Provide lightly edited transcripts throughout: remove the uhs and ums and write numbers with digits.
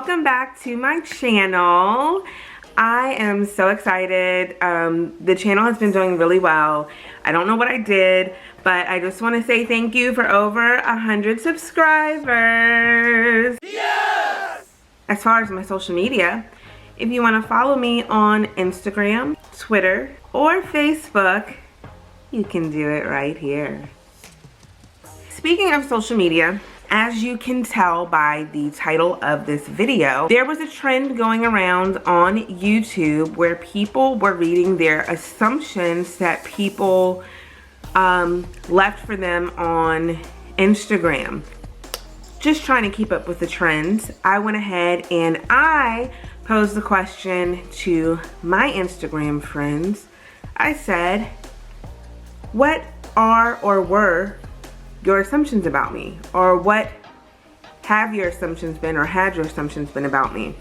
welcome back to my channel. I am so excited. The channel has been doing really well. I don't know what I did, but I just want to say thank you for over 100 subscribers. Yes! As far as my social media, if you want to follow me on Instagram, Twitter, or Facebook, you can do it right here. Speaking of social media, as you can tell by the title of this video, there was a trend going around on YouTube where people were reading their assumptions that people left for them on Instagram. Just trying to keep up with the trends, I went ahead and I posed the question to my Instagram friends. I said, what are or were your assumptions about me? Or what have your assumptions been, or had your assumptions been about me?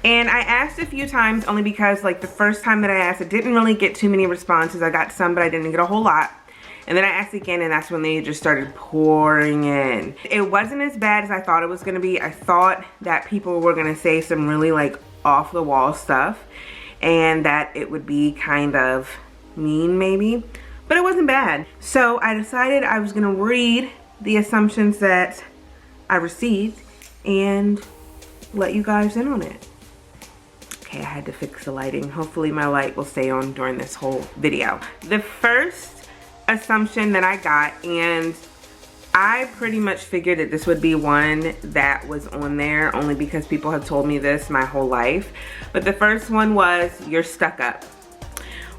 And I asked a few times only because like the first time that I asked, I didn't really get too many responses. I got some, but I didn't get a whole lot. And then I asked again, and that's when they just started pouring in. It wasn't as bad as I thought it was gonna be. I thought that people were gonna say some really like off the wall stuff and that it would be kind of mean maybe. But it wasn't bad. So I decided I was gonna read the assumptions that I received and let you guys in on it. Okay, I had to fix the lighting. Hopefully my light will stay on during this whole video. The first assumption that I got, and I pretty much figured that this would be one that was on there only because people have told me this my whole life. But the first one was, you're stuck up.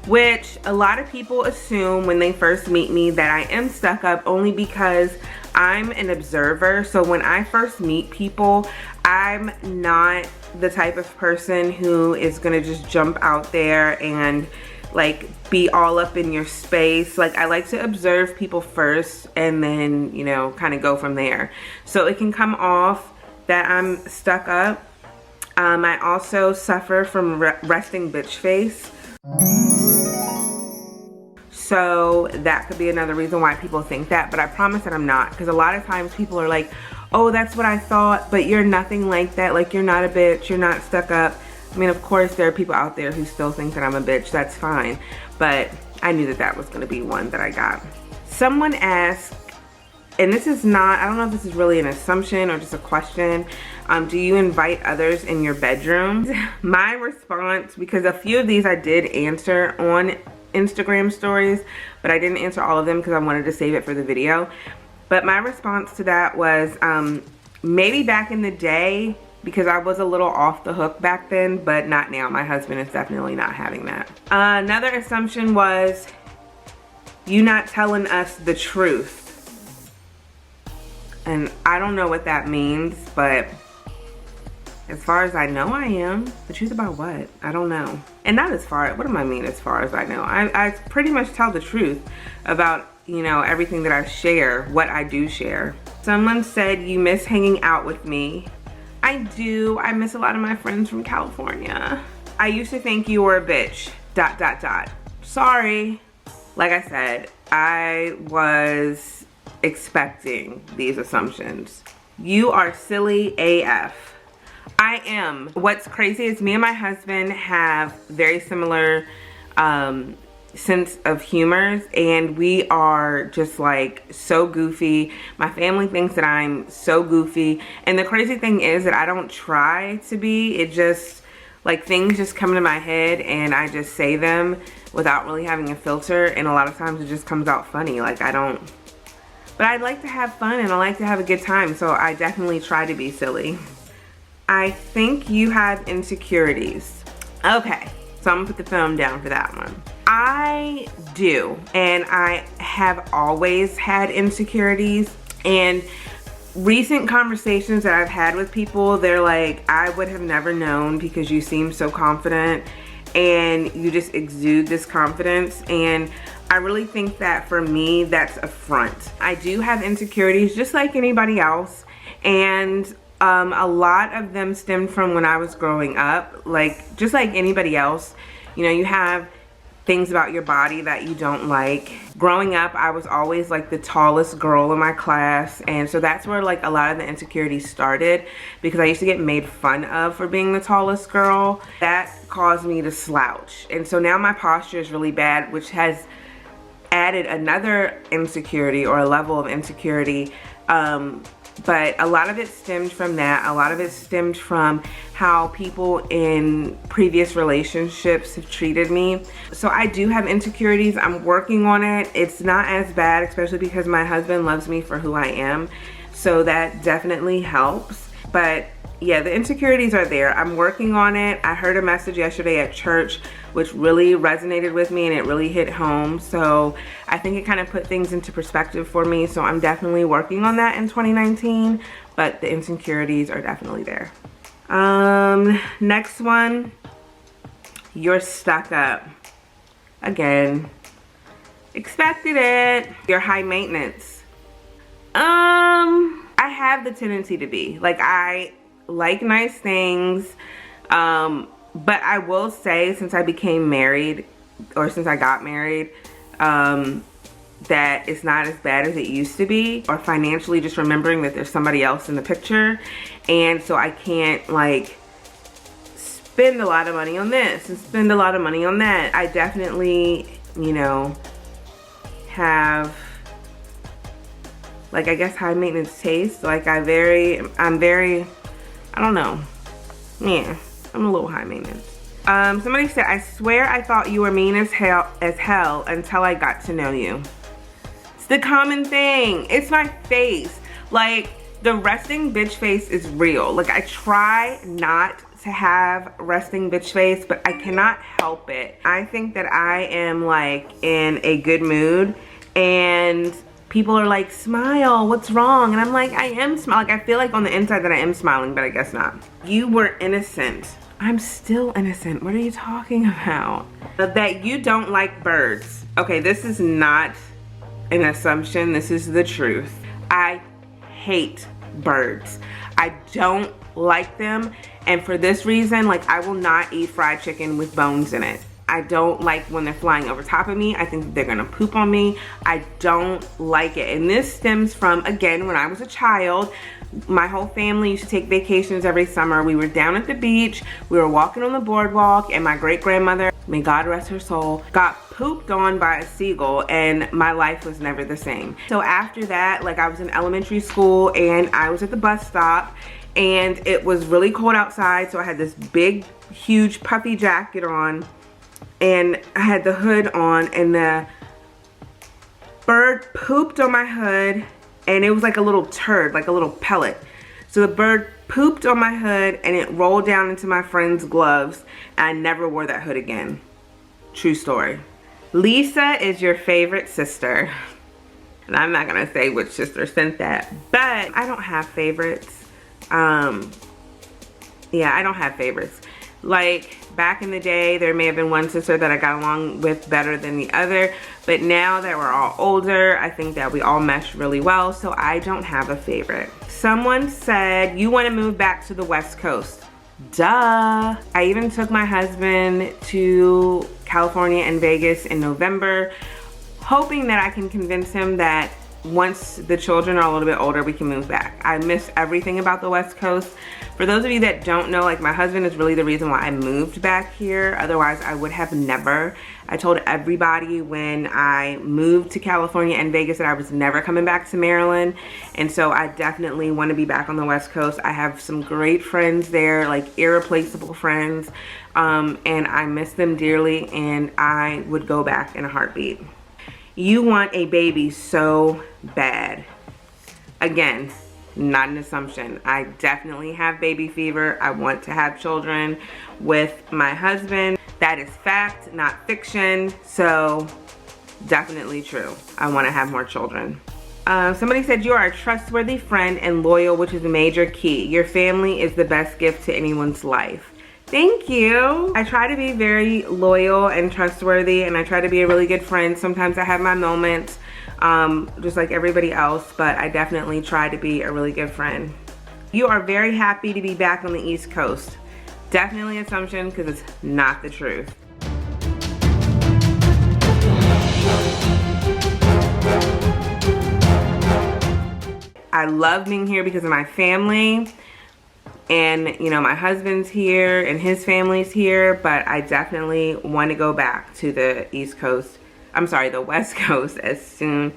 Which a lot of people assume when they first meet me that I am stuck up only because I'm an observer. So when I first meet people, I'm not the type of person who is gonna just jump out there and like be all up in your space. Like I like to observe people first and then, you know, kind of go from there. So it can come off that I'm stuck up. I also suffer from resting bitch face. So that could be another reason why people think that, but I promise that I'm not, because a lot of times people are like, oh, that's what I thought, but you're nothing like that. Like, you're not a bitch, you're not stuck up. I mean, of course there are people out there who still think that I'm a bitch. That's fine, but I knew that that was going to be one that I got. Someone asked, and this is not, I don't know if this is really an assumption or just a question, do you invite others in your bedroom? My response, because a few of these I did answer on Instagram stories, but I didn't answer all of them because I wanted to save it for the video. But my response to that was maybe back in the day, because I was a little off the hook back then, but not now. My husband is definitely not having that. Another assumption was you not telling us the truth. And I don't know what that means, but as far as I know, I am. The truth about what? I don't know. And not as far, what do I mean as far as I know? I pretty much tell the truth about, you know, everything that I share, what I do share. Someone said you miss hanging out with me. I do. I miss a lot of my friends from California. I used to think you were a bitch, ... Sorry. Like I said, I was expecting these assumptions. You are silly AF. I am. What's crazy is me and my husband have very similar sense of humors, and we are just like so goofy. My family thinks that I'm so goofy, and the crazy thing is that I don't try to be. It just, like, things just come to my head and I just say them without really having a filter, and a lot of times it just comes out funny. Like, I don't, but I'd like to have fun and I like to have a good time, so I definitely try to be silly. I think you have insecurities. Okay, so I'm gonna put the thumb down for that one. I do, and I have always had insecurities, and recent conversations that I've had with people, they're like, I would have never known because you seem so confident and you just exude this confidence. And I really think that for me, that's a front. I do have insecurities just like anybody else, and a lot of them stemmed from when I was growing up. Like, just like anybody else, you know, you have things about your body that you don't like. Growing up, I was always like the tallest girl in my class, and so that's where like a lot of the insecurities started, because I used to get made fun of for being the tallest girl. That caused me to slouch, and so now my posture is really bad, which has added another insecurity or a level of insecurity. But a lot of it stemmed from that. A lot of it stemmed from how people in previous relationships have treated me. So I do have insecurities. I'm working on it. It's not as bad, especially because my husband loves me for who I am. So that definitely helps. But yeah, the insecurities are there. I'm working on it. I heard a message yesterday at church which really resonated with me, and it really hit home. So I think it kind of put things into perspective for me. So I'm definitely working on that in 2019, but the insecurities are definitely there. Next one, you're stuck up. Again, expected it. You're high maintenance. I have the tendency to be. Like, I like nice things, but I will say, since I became married, or since I got married, that it's not as bad as it used to be, or financially just remembering that there's somebody else in the picture, and so I can't like spend a lot of money on this and spend a lot of money on that. I definitely, you know, have, like, I guess high maintenance taste. Like I'm very, I don't know. Yeah, I'm a little high maintenance. Somebody said, I swear I thought you were mean as hell until I got to know you. It's the common thing. It's my face. Like, the resting bitch face is real. Like, I try not to have resting bitch face, but I cannot help it. I think that I am like in a good mood, and people are like, smile, what's wrong? And I'm like, I am smiling. Like, I feel like on the inside that I am smiling, but I guess not. You were innocent. I'm still innocent. What are you talking about? That you don't like birds. Okay, this is not an assumption. This is the truth. I hate birds. I don't like them. And for this reason, like, I will not eat fried chicken with bones in it. I don't like when they're flying over top of me. I think they're gonna poop on me. I don't like it. And this stems from, again, when I was a child, my whole family used to take vacations every summer. We were down at the beach, we were walking on the boardwalk, and my great-grandmother, may God rest her soul, got pooped on by a seagull, and my life was never the same. So after that, like, I was in elementary school and I was at the bus stop, and it was really cold outside, so I had this big, huge, puffy jacket on, and I had the hood on, and the bird pooped on my hood, and it was like a little turd, like a little pellet. So the bird pooped on my hood, and it rolled down into my friend's gloves, and I never wore that hood again. True story. Lisa is your favorite sister. And I'm not gonna say which sister sent that, but I don't have favorites. Yeah, I don't have favorites. Like, back in the day, there may have been one sister that I got along with better than the other, but now that we're all older, I think that we all mesh really well, so I don't have a favorite. Someone said, you want to move back to the West Coast. Duh. I even took my husband to California and Vegas in November, hoping that I can convince him that once the children are a little bit older, we can move back. I miss everything about the West Coast. For those of you that don't know, like, my husband is really the reason why I moved back here. Otherwise, I would have never. I told everybody when I moved to California and Vegas that I was never coming back to Maryland. And so I definitely want to be back on the West Coast. I have some great friends there, like irreplaceable friends. And I miss them dearly, and I would go back in a heartbeat. You want a baby so bad. Again, not an assumption. I definitely have baby fever. I want to have children with my husband. That is fact, not fiction. So definitely true. I want to have more children. Somebody said you are a trustworthy friend and loyal, which is a major key. Your family is the best gift to anyone's life. Thank you. I try to be very loyal and trustworthy, and I try to be a really good friend. Sometimes I have my moments, just like everybody else, but I definitely try to be a really good friend. You are very happy to be back on the East Coast. Definitely an assumption, because it's not the truth. I love being here because of my family. And, you know, my husband's here and his family's here. But I definitely want to go back to the East Coast. I'm sorry, the West Coast as soon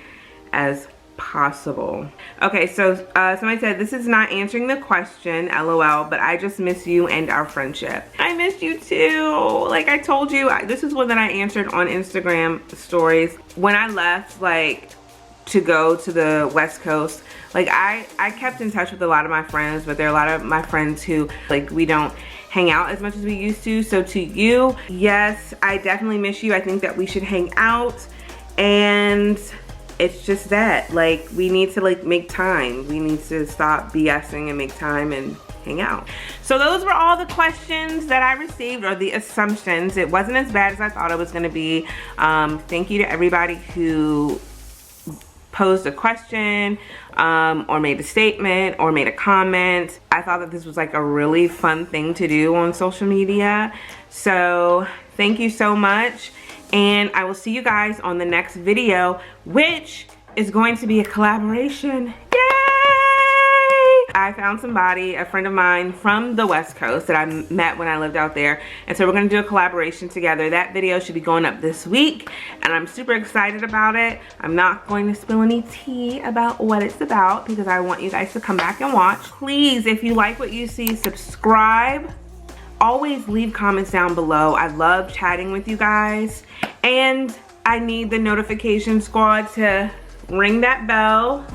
as possible. Okay, so somebody said, this is not answering the question, LOL, but I just miss you and our friendship. I miss you too. Like I told you, this is one that I answered on Instagram stories. When I left, like, to go to the West Coast, like I kept in touch with a lot of my friends, but there are a lot of my friends who, like, we don't hang out as much as we used to. So to you, yes, I definitely miss you. I think that we should hang out, and it's just that, like, we need to, like, make time. We need to stop BSing and make time and hang out. So those were all the questions that I received, or the assumptions. It wasn't as bad as I thought it was gonna be. Thank you to everybody who posed a question, or made a statement, or made a comment. I thought that this was like a really fun thing to do on social media. So thank you so much. And I will see you guys on the next video, which is going to be a collaboration. Yay! I found somebody, a friend of mine from the West Coast that I met when I lived out there. And so we're gonna do a collaboration together. That video should be going up this week, and I'm super excited about it. I'm not going to spill any tea about what it's about because I want you guys to come back and watch. Please, if you like what you see, subscribe. Always leave comments down below. I love chatting with you guys. And I need the notification squad to ring that bell.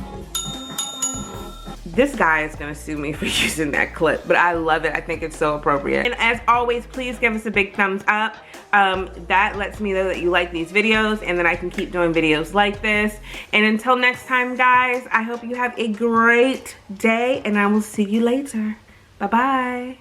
This guy is gonna sue me for using that clip, but I love it. I think it's so appropriate. And as always, please give us a big thumbs up. That lets me know that you like these videos, and then I can keep doing videos like this. And until next time, guys, I hope you have a great day, and I will see you later. Bye-bye.